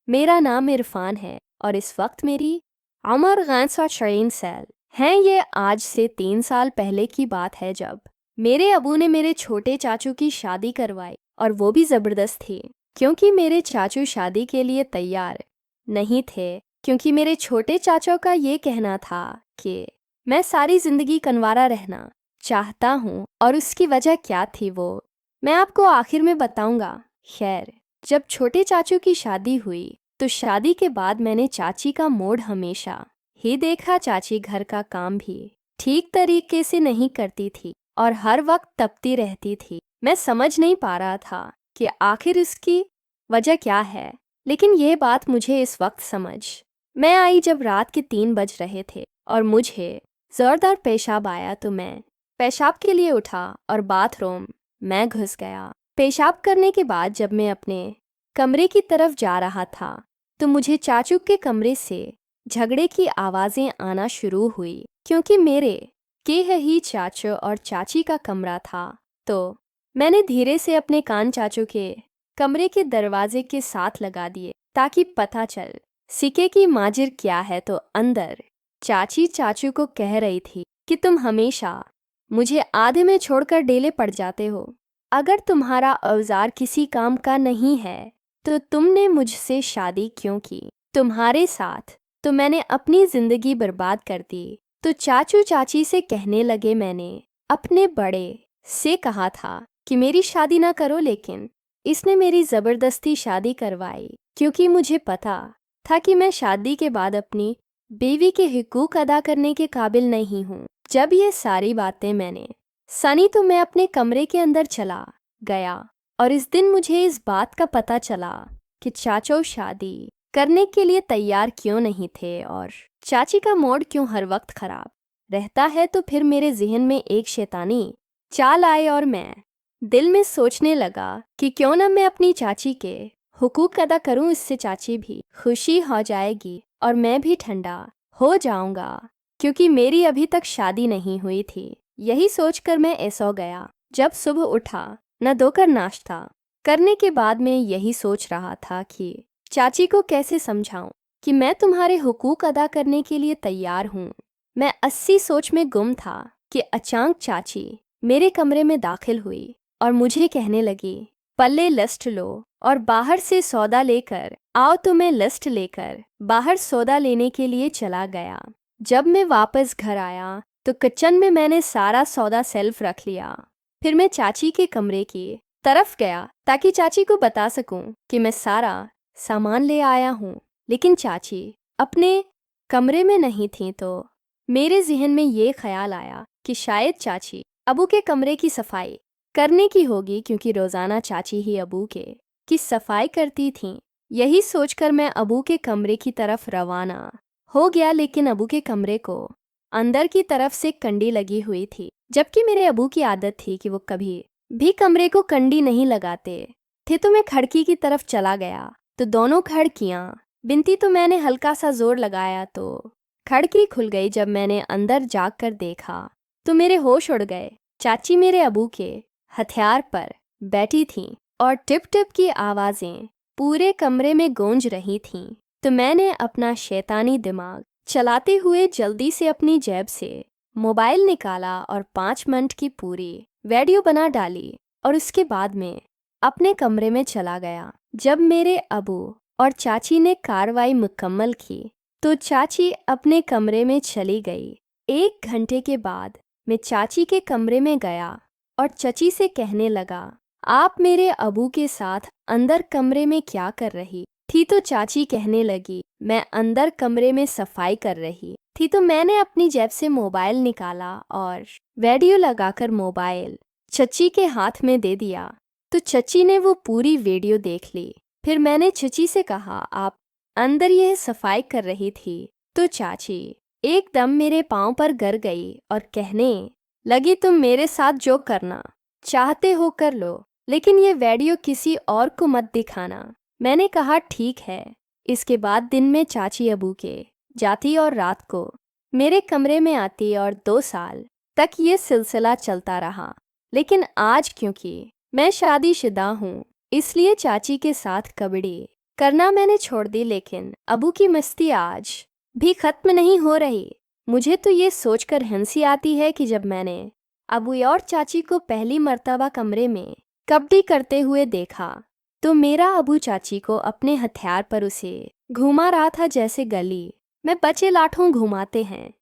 मेरा नाम इरफान है और इस वक्त मेरी उम्र 45 साल है। ये आज से 3 साल पहले की बात है जब मेरे अबू ने मेरे छोटे चाचू की शादी करवाई, और वो भी ज़बरदस्त थी क्योंकि मेरे चाचू शादी के लिए तैयार नहीं थे। क्योंकि मेरे छोटे चाचू का ये कहना था कि मैं सारी ज़िंदगी कन्वारा रहना चाहता हूँ, और उसकी वजह क्या थी वो मैं आपको आखिर में बताऊंगा। खैर, जब छोटे चाचू की शादी हुई तो शादी के बाद मैंने चाची का मूड हमेशा ही देखा। चाची घर का काम भी ठीक तरीके से नहीं करती थी और हर वक्त तपती रहती थी। मैं समझ नहीं पा रहा था कि आखिर इसकी वजह क्या है, लेकिन यह बात मुझे इस वक्त समझ में आई जब रात के 3 बज रहे थे और मुझे ज़ोरदार पेशाब आया। तो मैं पेशाब के लिए उठा और बाथरूम में घुस गया। पेशाब करने के बाद जब मैं अपने कमरे की तरफ जा रहा था तो मुझे चाचू के कमरे से झगड़े की आवाज़ें आना शुरू हुई। क्योंकि मेरे के ही चाचू और चाची का कमरा था, तो मैंने धीरे से अपने कान चाचू के कमरे के दरवाजे के साथ लगा दिए ताकि पता चल सके कि माजिर क्या है। तो अंदर चाची चाचू को कह रही थी कि तुम हमेशा मुझे आधे में छोड़कर डेले पड़ जाते हो। अगर तुम्हारा औजार किसी काम का नहीं है तो तुमने मुझसे शादी क्यों की? तुम्हारे साथ तो मैंने अपनी जिंदगी बर्बाद कर दी। तो चाचू चाची से कहने लगे, मैंने अपने बड़े से कहा था कि मेरी शादी ना करो, लेकिन इसने मेरी ज़बरदस्ती शादी करवाई क्योंकि मुझे पता था कि मैं शादी के बाद अपनी बीवी के हुकूक अदा करने के काबिल नहीं हूँ। जब ये सारी बातें मैंने सनी तो मैं अपने कमरे के अंदर चला गया, और इस दिन मुझे इस बात का पता चला कि चाचू शादी करने के लिए तैयार क्यों नहीं थे और चाची का मूड क्यों हर वक्त खराब रहता है। तो फिर मेरे जहन में एक शैतानी चाल आई और मैं दिल में सोचने लगा कि क्यों ना मैं अपनी चाची के हुकूक अदा करूं। इससे चाची भी खुशी हो जाएगी और मैं भी ठंडा हो जाऊंगा, क्योंकि मेरी अभी तक शादी नहीं हुई थी। यही सोचकर मैं ऐसा गया। जब सुबह उठा, न दोकर नाश्ता करने के बाद मैं यही सोच रहा था कि चाची को कैसे समझाऊं कि मैं तुम्हारे हुकूक अदा करने के लिए तैयार हूँ। मैं 80 सोच में गुम था कि अचानक चाची मेरे कमरे में दाखिल हुई और मुझे कहने लगी, पल्ले लिस्ट लो और बाहर से सौदा लेकर आओ। तो मैं लिस्ट लेकर बाहर सौदा लेने के लिए चला गया। जब मैं वापस घर आया तो किचन में मैंने सारा सौदा सेल्फ रख लिया। फिर मैं चाची के कमरे की तरफ गया ताकि चाची को बता सकूं कि मैं सारा सामान ले आया हूँ, लेकिन चाची अपने कमरे में नहीं थी। तो मेरे जहन में ये ख्याल आया कि शायद चाची अबू के कमरे की सफाई करने की होगी, क्योंकि रोज़ाना चाची ही अबू के की सफाई करती थीं। यही सोचकर मैं अबू के कमरे की तरफ रवाना हो गया, लेकिन अबू के कमरे को अंदर की तरफ से कंडी लगी हुई थी, जबकि मेरे अबू की आदत थी कि वो कभी भी कमरे को कंडी नहीं लगाते थे। तो मैं खिड़की की तरफ चला गया तो दोनों खिड़कियां बिनती, तो मैंने हल्का सा जोर लगाया तो खिड़की खुल गई। जब मैंने अंदर जाकर देखा तो मेरे होश उड़ गए। चाची मेरे अबू के हथियार पर बैठी थीं और टिप टिप की आवाज़ें पूरे कमरे में गूंज रही थीं। तो मैंने अपना शैतानी दिमाग चलाते हुए जल्दी से अपनी जेब से मोबाइल निकाला और 5 मिनट की पूरी वीडियो बना डाली, और उसके बाद मैं अपने कमरे में चला गया। जब मेरे अबू और चाची ने कार्रवाई मुकम्मल की तो चाची अपने कमरे में चली गई। 1 घंटे के बाद मैं चाची के कमरे में गया और चाची से कहने लगा, आप मेरे अबू के साथ अंदर कमरे में क्या कर रही थी? तो चाची कहने लगी, मैं अंदर कमरे में सफाई कर रही थी। तो मैंने अपनी जेब से मोबाइल निकाला और वीडियो लगाकर मोबाइल चची के हाथ में दे दिया। तो चची ने वो पूरी वीडियो देख ली। फिर मैंने चची से कहा, आप अंदर यह सफाई कर रही थी? तो चाची एकदम मेरे पांव पर गिर गई और कहने लगी, तुम मेरे साथ जो करना चाहते हो कर लो, लेकिन ये वीडियो किसी और को मत दिखाना। मैंने कहा ठीक है। इसके बाद दिन में चाची अबू के जाती और रात को मेरे कमरे में आती, और 2 साल तक ये सिलसिला चलता रहा। लेकिन आज क्योंकि मैं शादीशुदा हूँ, इसलिए चाची के साथ कबड्डी करना मैंने छोड़ दी, लेकिन अबू की मस्ती आज भी खत्म नहीं हो रही। मुझे तो ये सोचकर हंसी आती है कि जब मैंने अबू और चाची को पहली मर्तबा कमरे में कबड्डी करते हुए देखा तो मेरा अबू चाची को अपने हथियार पर उसे घुमा रहा था जैसे गली में बच्चे लाठों घुमाते हैं।